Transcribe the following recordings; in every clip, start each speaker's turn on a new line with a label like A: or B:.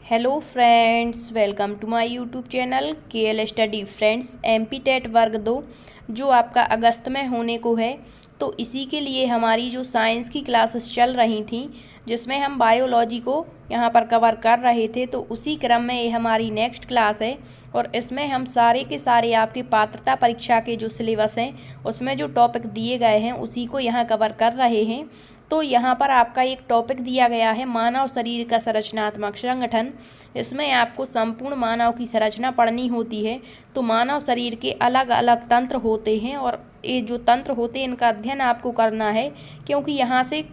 A: Hello friends, welcome to my YouTube channel KL study friends. MP TET वर्ग 2 जो आपका अगस्त में होने को है, तो इसी के लिए हमारी जो साइंस की क्लासेस चल रही थी, जिसमें हम बायोलॉजी को यहाँ पर कवर कर रहे थे, तो उसी क्रम में ये हमारी नेक्स्ट क्लास है। और इसमें हम सारे के सारे आपके पात्रता परीक्षा के जो सिलेबस हैं उसमें जो टॉपिक दिए गए हैं उसी को यहाँ कवर कर रहे हैं। तो यहाँ पर आपका एक टॉपिक दिया गया है मानव शरीर का संरचनात्मक संगठन। इसमें आपको संपूर्ण मानव की संरचना पढ़नी होती है। तो मानव शरीर के अलग अलग तंत्र होते हैं और ये जो तंत्र होते हैं इनका अध्ययन आपको करना है, क्योंकि यहाँ से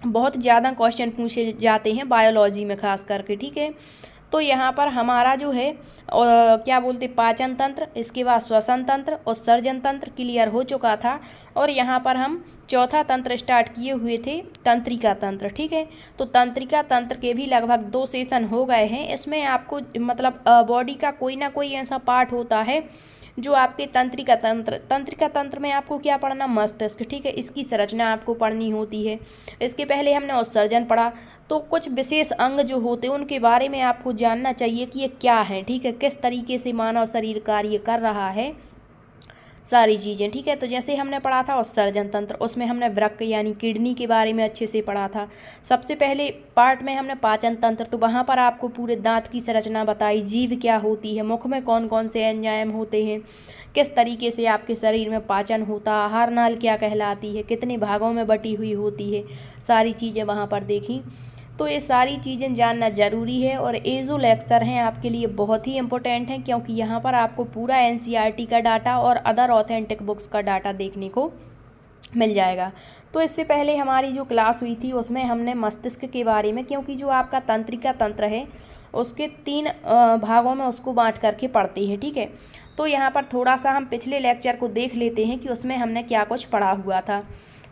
A: बहुत ज़्यादा क्वेश्चन पूछे जाते हैं बायोलॉजी में खास करके। ठीक है, तो यहाँ पर हमारा जो है क्या बोलते पाचन तंत्र, इसके बाद श्वसन तंत्र और सर्जन तंत्र क्लियर हो चुका था। और यहाँ पर हम चौथा तंत्र स्टार्ट किए हुए थे, तंत्रिका तंत्र। ठीक है, तो तंत्रिका तंत्र के भी लगभग 2 सेशन हो गए हैं। इसमें आपको मतलब बॉडी का कोई ना कोई ऐसा पार्ट होता है जो आपके तंत्रिका तंत्र में आपको क्या पढ़ना, मस्तिष्क। ठीक है, इसकी संरचना आपको पढ़नी होती है। इसके पहले हमने उत्सर्जन पढ़ा, तो कुछ विशेष अंग जो होते हैं उनके बारे में आपको जानना चाहिए कि ये क्या है। ठीक है, किस तरीके से मानव शरीर कार्य कर रहा है, सारी चीज़ें। ठीक है, तो जैसे हमने पढ़ा था उत्सर्जन तंत्र, उसमें हमने वृक्क यानी किडनी के बारे में अच्छे से पढ़ा था। सबसे पहले पार्ट में हमने पाचन तंत्र, तो वहाँ पर आपको पूरे दांत की संरचना बताई, जीभ क्या होती है, मुख में कौन कौन से एंजाइम होते हैं, किस तरीके से आपके शरीर में पाचन होता, आहार नाल क्या कहलाती है, कितने भागों में बटी हुई होती है, सारी चीज़ें वहाँ पर देखी। तो ये सारी चीज़ें जानना ज़रूरी है और ये जो लेक्चर हैं आपके लिए बहुत ही इम्पोर्टेंट हैं, क्योंकि यहाँ पर आपको पूरा एनसीईआरटी का डाटा और अदर ऑथेंटिक बुक्स का डाटा देखने को मिल जाएगा। तो इससे पहले हमारी जो क्लास हुई थी उसमें हमने मस्तिष्क के बारे में, क्योंकि जो आपका तंत्रिका तंत्र है उसके 3 भागों में उसको बांट करके पढ़ते हैं। ठीक है, तो यहाँ पर थोड़ा सा हम पिछले लेक्चर को देख लेते हैं कि उसमें हमने क्या कुछ पढ़ा हुआ था।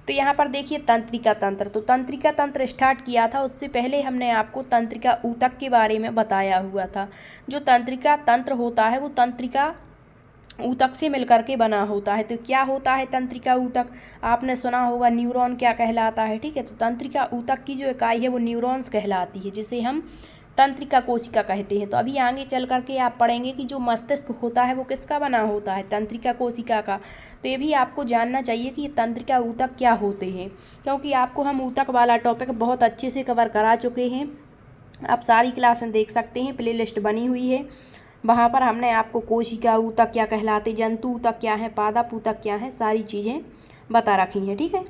A: तो यहाँ पर देखिए तंत्रिका तंत्र, तो तंत्रिका तंत्र स्टार्ट किया था, उससे पहले हमने आपको तंत्रिका ऊतक के बारे में बताया हुआ था। जो तंत्रिका तंत्र होता है वो तंत्रिका ऊतक से मिलकर के बना होता है। तो क्या होता है तंत्रिका ऊतक, आपने सुना होगा न्यूरॉन क्या कहलाता है। ठीक है, तो तंत्रिका ऊतक की जो इकाई है वो न्यूरॉन्स कहलाती है, जिसे हम तंत्रिका कोशिका कहते हैं। तो अभी आगे चल करके आप पढ़ेंगे कि जो मस्तिष्क होता है वो किसका बना होता है, तंत्रिका कोशिका का। तो ये भी आपको जानना चाहिए कि ये तंत्रिका ऊतक क्या होते हैं, क्योंकि आपको हम ऊतक वाला टॉपिक बहुत अच्छे से कवर करा चुके हैं। आप सारी क्लासें देख सकते हैं, प्ले लिस्ट बनी हुई है, वहाँ पर हमने आपको कोशिका ऊतक क्या कहलाते, जंतु ऊतक क्या है, पादप ऊतक क्या है, सारी चीज़ें बता रखी हैं। ठीक है,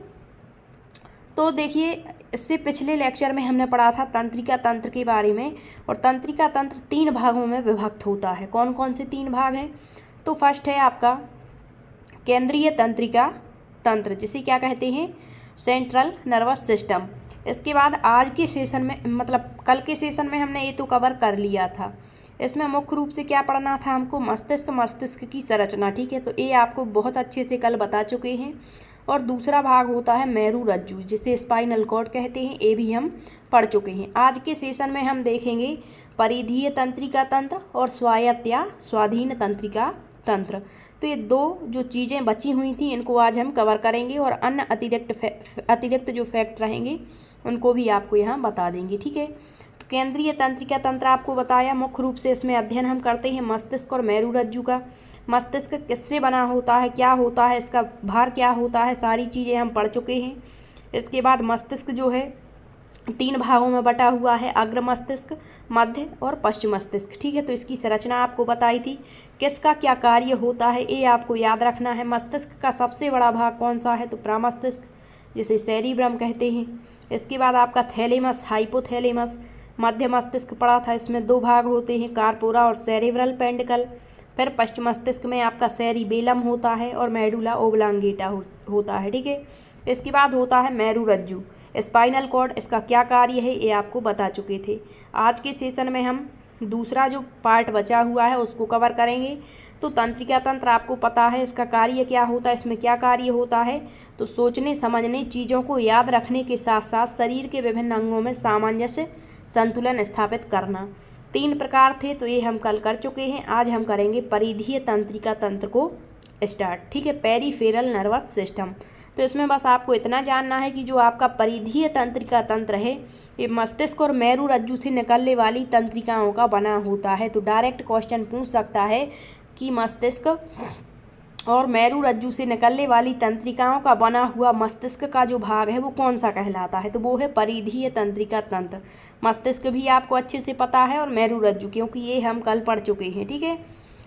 A: तो देखिए इससे पिछले लेक्चर में हमने पढ़ा था तंत्रिका तंत्र के बारे में। और तंत्रिका तंत्र 3 भागों में विभक्त होता है। कौन कौन से 3 भाग हैं, तो फर्स्ट है आपका केंद्रीय तंत्रिका तंत्र, जिसे क्या कहते हैं, सेंट्रल नर्वस सिस्टम। इसके बाद आज के सेशन में, मतलब कल के सेशन में हमने ये तो कवर कर लिया था। इसमें मुख्य रूप से क्या पढ़ना था हमको, मस्तिष्क की संरचना। ठीक है, तो ये आपको बहुत अच्छे से कल बता चुके हैं। और दूसरा भाग होता है मेरू रज्जु, जिसे स्पाइनल कॉर्ड कहते हैं, ये भी हम पढ़ चुके हैं। आज के सेशन में हम देखेंगे परिधीय तंत्रिका तंत्र और स्वायत्त या स्वाधीन तंत्रिका तंत्र। तो ये 2 जो चीज़ें बची हुई थी इनको आज हम कवर करेंगे, और अन्य अतिरिक्त जो फैक्ट रहेंगे उनको भी आपको यहाँ बता देंगे। ठीक है, तो केंद्रीय तंत्रिका तंत्र आपको बताया, मुख्य रूप से इसमें अध्ययन हम करते हैं मस्तिष्क और मेरू रज्जु का। मस्तिष्क किससे बना होता है, क्या होता है, इसका भार क्या होता है, सारी चीज़ें हम पढ़ चुके हैं। इसके बाद मस्तिष्क जो है 3 भागों में बटा हुआ है, अग्र मस्तिष्क, मध्य और पश्चिम मस्तिष्क। ठीक है, तो इसकी संरचना आपको बताई थी, किसका क्या कार्य होता है ये आपको याद रखना है। मस्तिष्क का सबसे बड़ा भाग कौन सा है, तो प्रमस्तिष्क, जिसे सेरिब्रम कहते हैं। इसके बाद आपका थैलेमस, हाइपोथैलेमस। मध्य मस्तिष्क पढ़ा था, इसमें 2 भाग होते हैं, कार्पोरा और सेरेब्रल पेंडिकल। फिर पश्चिम मस्तिष्क में आपका सेरिबेलम होता है और मेडुला ओब्लांगेटा होता है। ठीक है, इसके बाद होता है मेरू रज्जु, स्पाइनल कॉर्ड, इसका क्या कार्य है ये आपको बता चुके थे। आज के सेशन में हम दूसरा जो पार्ट बचा हुआ है उसको कवर करेंगे। तो तंत्रिका तंत्र आपको पता है, इसका कार्य क्या होता है, इसमें क्या कार्य होता है, तो सोचने समझने, चीज़ों को याद रखने के साथ साथ शरीर के विभिन्न अंगों में सामंजस्य संतुलन स्थापित करना। 3 प्रकार थे, तो ये हम कल कर चुके हैं। आज हम करेंगे परिधीय तंत्रिका तंत्र को स्टार्ट। ठीक है, पेरीफेरल नर्वस सिस्टम। तो इसमें बस आपको इतना जानना है कि जो आपका परिधीय तंत्रिका तंत्र है ये मस्तिष्क और मेरुरज्जु से निकलने वाली तंत्रिकाओं का बना होता है। तो डायरेक्ट क्वेश्चन पूछ सकता है कि मस्तिष्क और मेरुरज्जु से निकलने वाली तंत्रिकाओं का बना हुआ मस्तिष्क का जो भाग है वो कौन सा कहलाता है, तो वो है परिधीय तंत्रिका तंत्र। मस्तिष्क भी आपको अच्छे से पता है और मेरुरज्जु, क्योंकि ये हम कल पढ़ चुके हैं। ठीक है,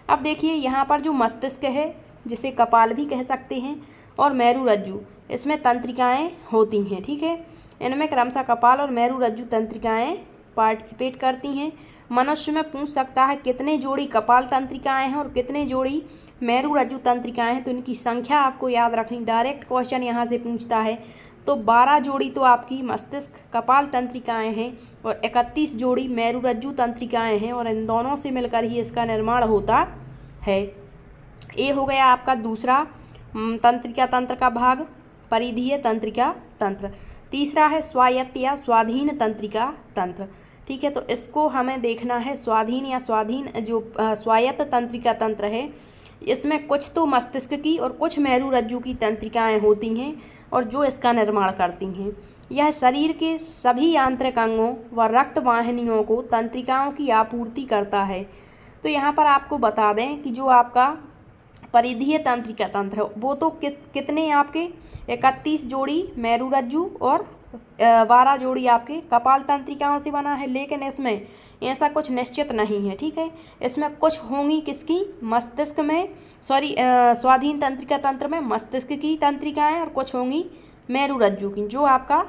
A: अब देखिए यहाँ पर जो मस्तिष्क है जिसे कपाल भी कह सकते हैं और मेरुरज्जु, इसमें तंत्रिकाएँ होती हैं। ठीक है, इनमें क्रमशः कपाल और मेरुरज्जु तंत्रिकाएँ पार्टिसिपेट करती हैं। मनुष्य में पूछ सकता है कितने जोड़ी कपाल तंत्रिकाएं हैं और कितने जोड़ी मेरुरज्जु तंत्रिकाएं हैं, तो इनकी संख्या आपको याद रखनी। डायरेक्ट क्वेश्चन यहाँ से पूछता है तो 12 जोड़ी तो आपकी मस्तिष्क कपाल तंत्रिकाएं हैं और 31 जोड़ी मेरुरज्जु तंत्रिकाएं हैं, और इन दोनों से मिलकर ही इसका निर्माण होता है। ये हो गया आपका दूसरा तंत्रिका तंत्र का भाग, परिधीय तंत्रिका तंत्र। तीसरा है स्वायत्त या स्वाधीन तंत्रिका तंत्र। ठीक है, तो इसको हमें देखना है। स्वाधीन या स्वाधीन जो स्वायत्त तंत्रिका तंत्र है, इसमें कुछ तो मस्तिष्क की और कुछ मेरुरज्जु की तंत्रिकाएं होती हैं और जो इसका निर्माण करती हैं। यह शरीर के सभी आंतरिक अंगों व रक्त वाहिनियों को तंत्रिकाओं की आपूर्ति करता है। तो यहाँ पर आपको बता दें कि जो आपका परिधीय तंत्रिका तंत्र है वो तो कितने आपके 31 जोड़ी मेरुरज्जु और 12 जोड़ी आपके कपाल तंत्रिकाओं से बना है, लेकिन इसमें ऐसा कुछ निश्चित नहीं है। ठीक है, इसमें कुछ होंगी किसकी, मस्तिष्क में स्वाधीन तंत्रिका तंत्र में मस्तिष्क की तंत्रिकाएं और कुछ होंगी मेरुरज्जु की, जो आपका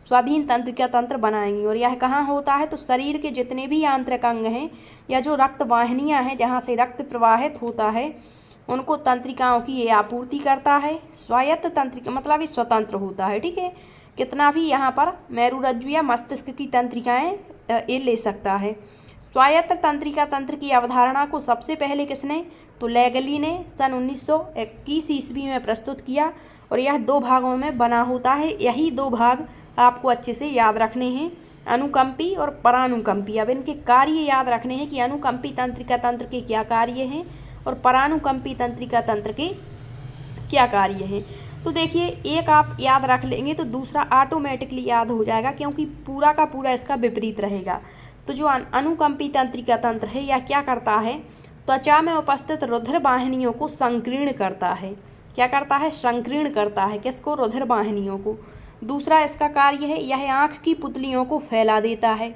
A: स्वाधीन तंत्रिका तंत्र बनाएंगी। और यह कहाँ होता है, तो शरीर के जितने भी आंतरिक अंग हैं या जो रक्त वाहिनियाँ हैं जहाँ से रक्त प्रवाहित होता है उनको तंत्रिकाओं की ये आपूर्ति करता है। स्वायत्त तंत्रिका मतलब ये स्वतंत्र होता है। ठीक है, कितना भी यहाँ पर मेरुरज्जु या मस्तिष्क की तंत्रिकाएं ये ले सकता है। स्वायत्त तंत्रिका तंत्र की अवधारणा को सबसे पहले किसने, तो लैगली ने सन 1921 ईस्वी में प्रस्तुत किया, और यह 2 भागों में बना होता है। यही 2 भाग आपको अच्छे से याद रखने हैं, अनुकंपी और परानुकंपी। अब इनके कार्य याद रखने हैं कि अनुकंपी तंत्रिका तंत्र के क्या कार्य हैं और परानुकंपी तंत्रिका तंत्र के क्या कार्य हैं। तो देखिए, एक आप याद रख लेंगे तो दूसरा ऑटोमेटिकली याद हो जाएगा, क्योंकि पूरा का पूरा इसका विपरीत रहेगा। तो जो अनुकंपी तंत्रिका तंत्र है यह क्या करता है, त्वचा में उपस्थित रुधिर वाहिनियों को संकीर्ण करता है। क्या करता है, संकीर्ण करता है। किसको, रुधिर वाहिनियों को। दूसरा इसका कार्य है यह आँख की पुतलियों को फैला देता है।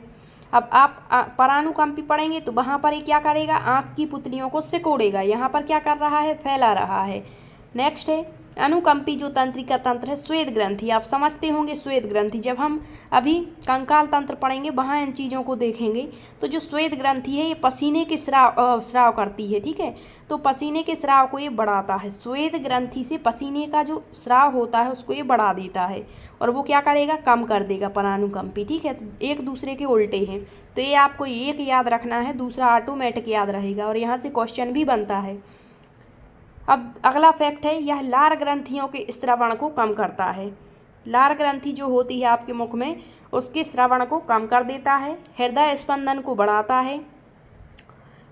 A: अब आप परानुकंपी पढ़ेंगे तो वहाँ पर ये क्या करेगा, आँख की पुतलियों को सिकोड़ेगा। यहाँ पर क्या कर रहा है, फैला रहा है। नेक्स्ट है अनुकंपी जो तंत्रिका तंत्र है श्वेत ग्रंथि। आप समझते होंगे श्वेत ग्रंथि, जब हम अभी कंकाल तंत्र पढ़ेंगे वहाँ इन चीज़ों को देखेंगे। तो जो श्वेत ग्रंथि है ये पसीने के स्राव करती है। ठीक है, तो पसीने के स्राव को ये बढ़ाता है। श्वेत ग्रंथि से पसीने का जो स्राव होता है उसको ये बढ़ा देता है, और वो क्या करेगा, कम कर देगा परानुकंपी। ठीक है, तो एक दूसरे के उल्टे हैं। तो ये आपको एक याद रखना है, दूसरा ऑटोमेटिक याद रहेगा, और यहाँ से क्वेश्चन भी बनता है। अब अगला फैक्ट है यह लार ग्रंथियों के स्रावण को कम करता है। लार ग्रंथि जो होती है आपके मुख में उसके श्रवण को कम कर देता है, हृदय स्पंदन को बढ़ाता है।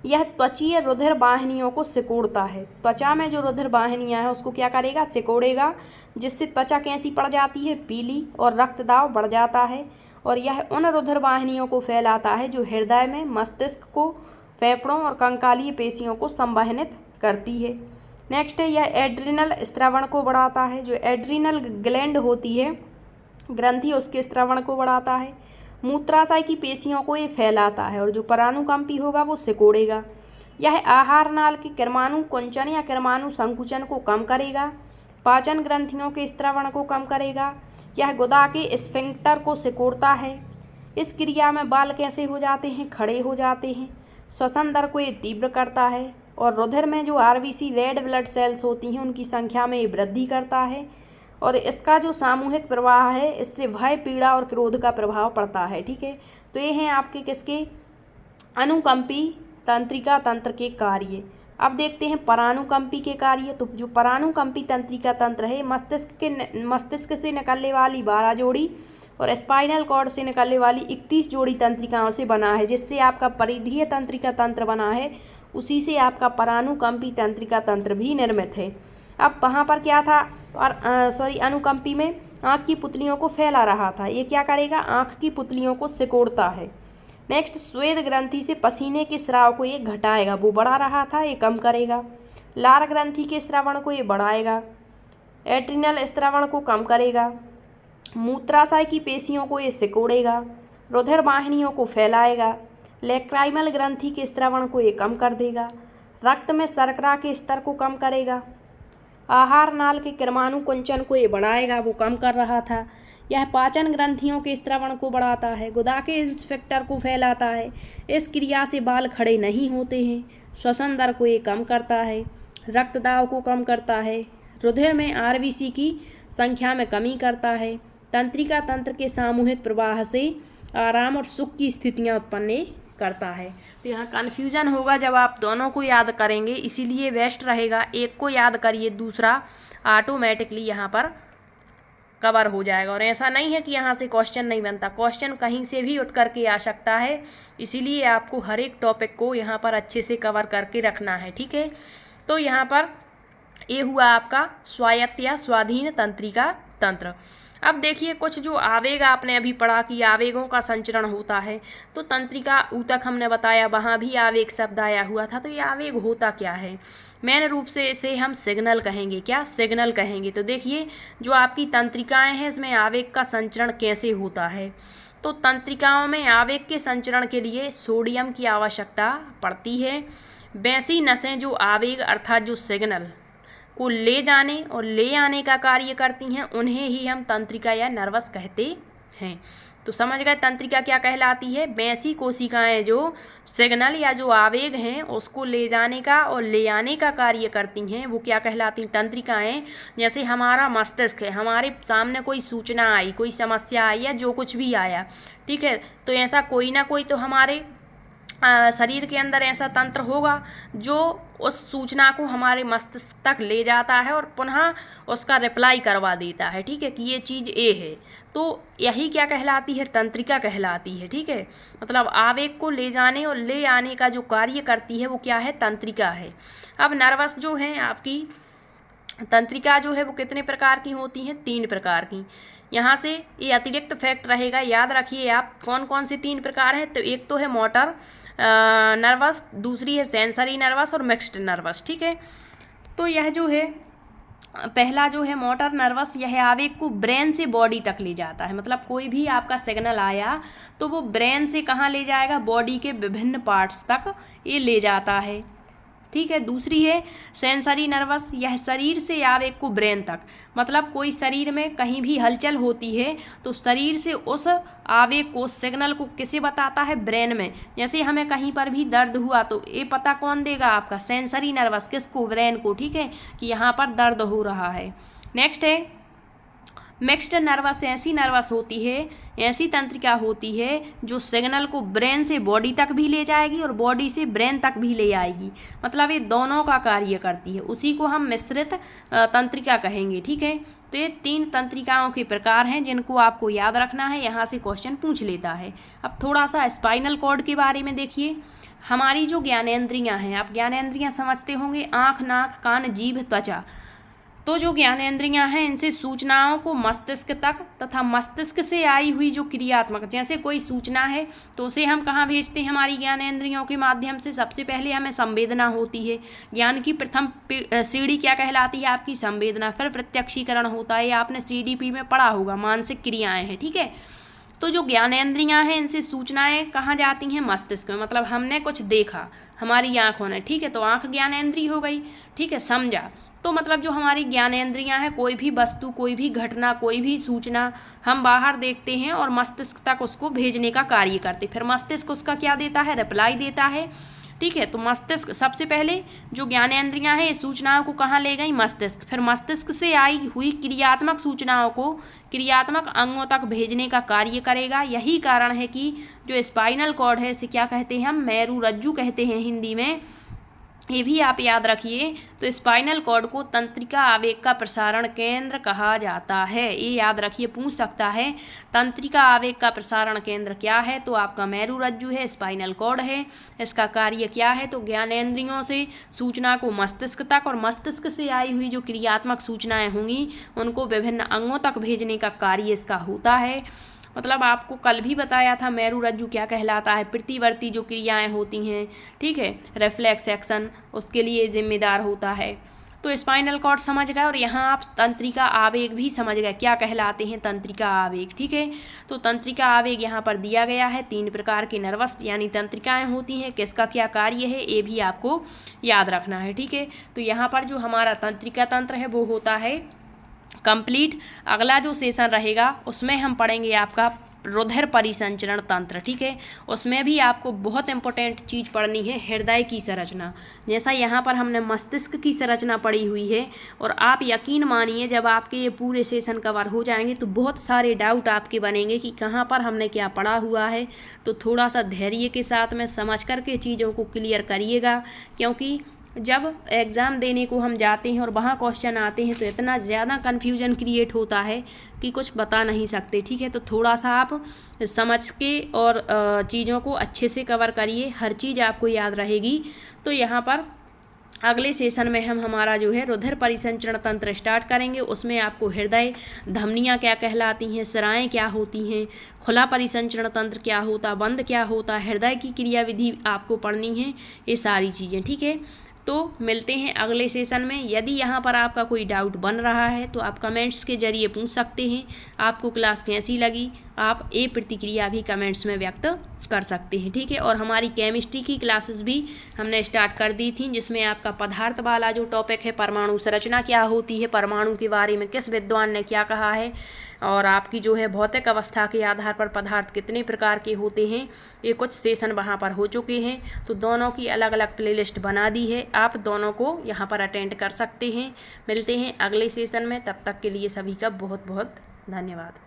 A: यह त्वचीय रुधिर वाहिनियों को सिकोड़ता है। त्वचा में जो रुधिर वाहिनियाँ हैं उसको क्या करेगा, सिकोड़ेगा, जिससे त्वचा कैसी पड़ जाती है, पीली, और रक्तदाब बढ़ जाता है। और यह उन रुधिर वाहिनियों को फैलाता है जो हृदय में, मस्तिष्क को, फेफड़ों और कंकालीय पेशियों को संवहनित करती है। नेक्स्ट है यह एड्रिनल स्रावण को बढ़ाता है। जो एड्रिनल ग्लैंड होती है ग्रंथि उसके स्रावण को बढ़ाता है। मूत्राशय की पेशियों को ये फैलाता है, और जो परानुकंपी होगा वो सिकोड़ेगा। यह आहार नाल के कर्माणु कुंचन या कर्माणु संकुचन को कम करेगा। पाचन ग्रंथियों के स्रावण को कम करेगा। यह गुदा के स्फिंक्टर को सिकोड़ता है। इस क्रिया में बाल कैसे हो जाते हैं, खड़े हो जाते हैं। श्वसन दर को ये तीव्र करता है, और रुधिर में जो आरबीसी रेड ब्लड सेल्स होती हैं उनकी संख्या में ये वृद्धि करता है। और इसका जो सामूहिक प्रवाह है इससे भय, पीड़ा और क्रोध का प्रभाव पड़ता है। ठीक है, तो ये हैं आपके किसके, अनुकंपी तंत्रिका तंत्र के कार्य। अब देखते हैं परानुकंपी के कार्य। तो जो परानुकंपी तंत्रिका तंत्र है मस्तिष्क से निकलने वाली 12 जोड़ी और स्पाइनल कॉर्ड से निकलने वाली 31 जोड़ी तंत्रिकाओं से बना है। जिससे आपका परिधीय तंत्रिका तंत्र बना है उसी से आपका परानुकंपी तंत्रिका तंत्र भी निर्मित है। अब वहाँ पर क्या था, और अनुकंपी में आँख की पुतलियों को फैला रहा था। ये क्या करेगा, आँख की पुतलियों को सिकोड़ता है। नेक्स्ट, श्वेत ग्रंथि से पसीने के स्राव को ये घटाएगा, वो बढ़ा रहा था, ये कम करेगा। लार ग्रंथि के स्रावण को ये बढ़ाएगा। एड्रिनल स्रावण को कम करेगा। मूत्राशय की पेशियों को ये सिकोड़ेगा। रुधिर वाहिनियों को फैलाएगा। लेक्राइमल ग्रंथि के स्रावण को ये कम कर देगा। रक्त में शर्करा के स्तर को कम करेगा। आहार नाल के क्रमाणु कुंचन को ये बढ़ाएगा, वो कम कर रहा था। यह पाचन ग्रंथियों के स्रावण को बढ़ाता है। गुदा के इंस्पेक्टर को फैलाता है। इस क्रिया से बाल खड़े नहीं होते हैं। श्वसन दर को ये कम करता है। रक्त दाब को कम करता है। रुधिर में आरबीसी की संख्या में कमी करता है। तंत्रिका तंत्र के सामूहिक प्रवाह से आराम और सुख की स्थितियाँ उत्पन्न करता है। तो यहाँ कन्फ्यूजन होगा जब आप दोनों को याद करेंगे, इसीलिए बेस्ट रहेगा एक को याद करिए, दूसरा ऑटोमेटिकली यहाँ पर कवर हो जाएगा। और ऐसा नहीं है कि यहाँ से क्वेश्चन नहीं बनता, क्वेश्चन कहीं से भी उठ करके आ सकता है, इसीलिए आपको हर एक टॉपिक को यहाँ पर अच्छे से कवर करके रखना है, ठीक है। तो यहाँ पर ये हुआ आपका स्वायत्त या स्वाधीन तंत्रिका तंत्र। अब देखिए कुछ जो आवेग आपने अभी पढ़ा कि आवेगों का संचरण होता है, तो तंत्रिका ऊतक हमने बताया, वहाँ भी आवेग शब्द आया हुआ था। तो ये आवेग होता क्या है, मेन रूप से इसे हम सिग्नल कहेंगे। क्या, सिग्नल कहेंगे। तो देखिए जो आपकी तंत्रिकाएं हैं इसमें आवेग का संचरण कैसे होता है। तो तंत्रिकाओं में आवेग के संचरण के लिए सोडियम की आवश्यकता पड़ती है। वैसी नसें जो आवेग अर्थात जो सिग्नल को ले जाने और ले आने का कार्य करती हैं, उन्हें ही हम तंत्रिका या नर्वस कहते हैं। तो समझ गए तंत्रिका क्या कहलाती है, वैसी कोशिकाएं जो सिग्नल या जो आवेग हैं उसको ले जाने का और ले आने का कार्य करती हैं, वो क्या कहलाती तंत्रिकाएं। जैसे हमारा मस्तिष्क है, हमारे सामने कोई सूचना आई, कोई समस्या आई या जो कुछ भी आया, ठीक है, तो ऐसा कोई ना कोई तो हमारे शरीर के अंदर ऐसा तंत्र होगा जो उस सूचना को हमारे मस्तिष्क तक ले जाता है और पुनः उसका रिप्लाई करवा देता है, ठीक है, कि ये चीज़ ए है। तो यही क्या कहलाती है, तंत्रिका कहलाती है, ठीक है। मतलब आवेग को ले जाने और ले आने का जो कार्य करती है वो क्या है, तंत्रिका है। अब नर्वस जो है आपकी तंत्रिका जो है वो कितने प्रकार की होती हैं, 3 प्रकार की। यहाँ से ये अतिरिक्त फैक्ट रहेगा, याद रखिए आप कौन कौन से 3 प्रकार हैं। तो एक तो है मोटर नर्वस, दूसरी है सेंसरी नर्वस और मिक्स्ड नर्वस, ठीक है। तो यह जो है पहला जो है मोटर नर्वस, यह आवेग को ब्रेन से बॉडी तक ले जाता है। मतलब कोई भी आपका सिग्नल आया तो वो ब्रेन से कहाँ ले जाएगा, बॉडी के विभिन्न पार्ट्स तक ये ले जाता है, ठीक है। दूसरी है सेंसरी नर्वस, यह शरीर से आवेग को ब्रेन तक, मतलब कोई शरीर में कहीं भी हलचल होती है तो शरीर से उस आवेग को, सिग्नल को किसे बताता है, ब्रेन में। जैसे हमें कहीं पर भी दर्द हुआ तो ये पता कौन देगा, आपका सेंसरी नर्वस, किसको, ब्रेन को, ठीक है, कि यहाँ पर दर्द हो रहा है। नेक्स्ट है मिक्स्ड नर्वस, ऐसी नर्वस होती है, ऐसी तंत्रिका होती है जो सिग्नल को ब्रेन से बॉडी तक भी ले जाएगी और बॉडी से ब्रेन तक भी ले आएगी। मतलब ये दोनों का कार्य करती है, उसी को हम मिश्रित तंत्रिका कहेंगे, ठीक है। तो ये 3 तंत्रिकाओं के प्रकार हैं जिनको आपको याद रखना है, यहाँ से क्वेश्चन पूछ लेता है। अब थोड़ा सा स्पाइनल कॉर्ड के बारे में देखिए। हमारी जो ज्ञानेंद्रियाँ हैं, आप ज्ञानेंद्रियाँ समझते होंगे, आँख, नाक, कान, जीभ, त्वचा। तो जो ज्ञानेंद्रियाँ हैं इनसे सूचनाओं को मस्तिष्क तक तथा मस्तिष्क से आई हुई जो क्रियात्मक, जैसे कोई सूचना है तो उसे हम कहाँ भेजते हैं, हमारी ज्ञानेंद्रियों के माध्यम से। सबसे पहले हमें संवेदना होती है, ज्ञान की प्रथम सीढ़ी क्या कहलाती है, आपकी संवेदना। फिर प्रत्यक्षीकरण होता है, आपने CDP में पढ़ा होगा, मानसिक क्रियाएँ हैं, ठीक है। तो जो ज्ञानेंद्रियाँ हैं इनसे सूचनाएं कहाँ जाती हैं, मस्तिष्क में। मतलब हमने कुछ देखा हमारी आँखों ने, ठीक है, तो आँख ज्ञानेंद्रिय हो गई, ठीक है, समझा। तो मतलब जो हमारी ज्ञानेंद्रियाँ हैं, कोई भी वस्तु, कोई भी घटना, कोई भी सूचना हम बाहर देखते हैं और मस्तिष्क तक उसको भेजने का कार्य करते, फिर मस्तिष्क उसका क्या देता है, रिप्लाई देता है, ठीक है। तो मस्तिष्क सबसे पहले जो ज्ञानेंद्रियाँ हैं इस सूचनाओं को कहाँ ले गई, मस्तिष्क। फिर मस्तिष्क से आई हुई क्रियात्मक सूचनाओं को क्रियात्मक अंगों तक भेजने का कार्य करेगा। यही कारण है कि जो स्पाइनल कॉर्ड है इसे क्या कहते हैं हम, मेरुरज्जु कहते हैं हिंदी में। ये भी आप याद रखिए। तो स्पाइनल कॉर्ड को तंत्रिका आवेग का प्रसारण केंद्र कहा जाता है। ये याद रखिए, पूछ सकता है तंत्रिका आवेग का प्रसारण केंद्र क्या है, तो आपका मेरुरज्जु है, स्पाइनल कॉर्ड है। इसका कार्य क्या है, तो ज्ञानेंद्रियों से सूचना को मस्तिष्क तक और मस्तिष्क से आई हुई जो क्रियात्मक सूचनाएं होंगी उनको विभिन्न अंगों तक भेजने का कार्य इसका होता है। मतलब आपको कल भी बताया था मेरुरज्जु क्या कहलाता है, प्रतिवर्ती जो क्रियाएं होती हैं, ठीक है, रिफ्लेक्स एक्शन, उसके लिए जिम्मेदार होता है। तो स्पाइनल कॉर्ड समझ गए और यहाँ आप तंत्रिका आवेग भी समझ गए क्या कहलाते हैं तंत्रिका आवेग, ठीक है। तो तंत्रिका आवेग यहाँ पर दिया गया है, 3 प्रकार की नर्वस यानी तंत्रिकाएं होती हैं, किसका क्या कार्य है ये भी आपको याद रखना है, ठीक है। तो यहाँ पर जो हमारा तंत्रिका तंत्र है वो होता है कंप्लीट। अगला जो सेशन रहेगा उसमें हम पढ़ेंगे आपका रुधिर परिसंचरण तंत्र, ठीक है। उसमें भी आपको बहुत इंपॉर्टेंट चीज़ पढ़नी है, हृदय की संरचना। जैसा यहाँ पर हमने मस्तिष्क की संरचना पढ़ी हुई है, और आप यकीन मानिए जब आपके ये पूरे सेशन कवर हो जाएंगे तो बहुत सारे डाउट आपके बनेंगे कि कहाँ पर हमने क्या पढ़ा हुआ है। तो थोड़ा सा धैर्य के साथ में समझ करके चीज़ों को क्लियर करिएगा, क्योंकि जब एग्ज़ाम देने को हम जाते हैं और वहाँ क्वेश्चन आते हैं तो इतना ज़्यादा कन्फ्यूजन क्रिएट होता है कि कुछ बता नहीं सकते, ठीक है। तो थोड़ा सा आप समझ के और चीज़ों को अच्छे से कवर करिए, हर चीज़ आपको याद रहेगी। तो यहाँ पर अगले सेशन में हम हमारा जो है रुधिर परिसंचरण तंत्र स्टार्ट करेंगे। उसमें आपको हृदय, धमनियाँ क्या कहलाती हैं, सिराएँ क्या होती हैं, खुला परिसंचरण तंत्र क्या होता, बंद क्या होता, हृदय की क्रियाविधि आपको पढ़नी है, ये सारी चीज़ें, ठीक है। तो मिलते हैं अगले सेशन में। यदि यहाँ पर आपका कोई डाउट बन रहा है तो आप कमेंट्स के जरिए पूछ सकते हैं। आपको क्लास कैसी लगी आप ये प्रतिक्रिया भी कमेंट्स में व्यक्त कर सकते हैं, ठीक है। और हमारी केमिस्ट्री की क्लासेस भी हमने स्टार्ट कर दी थी, जिसमें आपका पदार्थ वाला जो टॉपिक है, परमाणु संरचना क्या होती है, परमाणु के बारे में किस विद्वान ने क्या कहा है, और आपकी जो है भौतिक अवस्था के आधार पर पदार्थ कितने प्रकार के होते हैं, ये कुछ सेशन वहाँ पर हो चुके हैं। तो दोनों की अलग अलग प्लेलिस्ट बना दी है, आप दोनों को यहाँ पर अटेंड कर सकते हैं। मिलते हैं अगले सेशन में, तब तक के लिए सभी का बहुत बहुत धन्यवाद।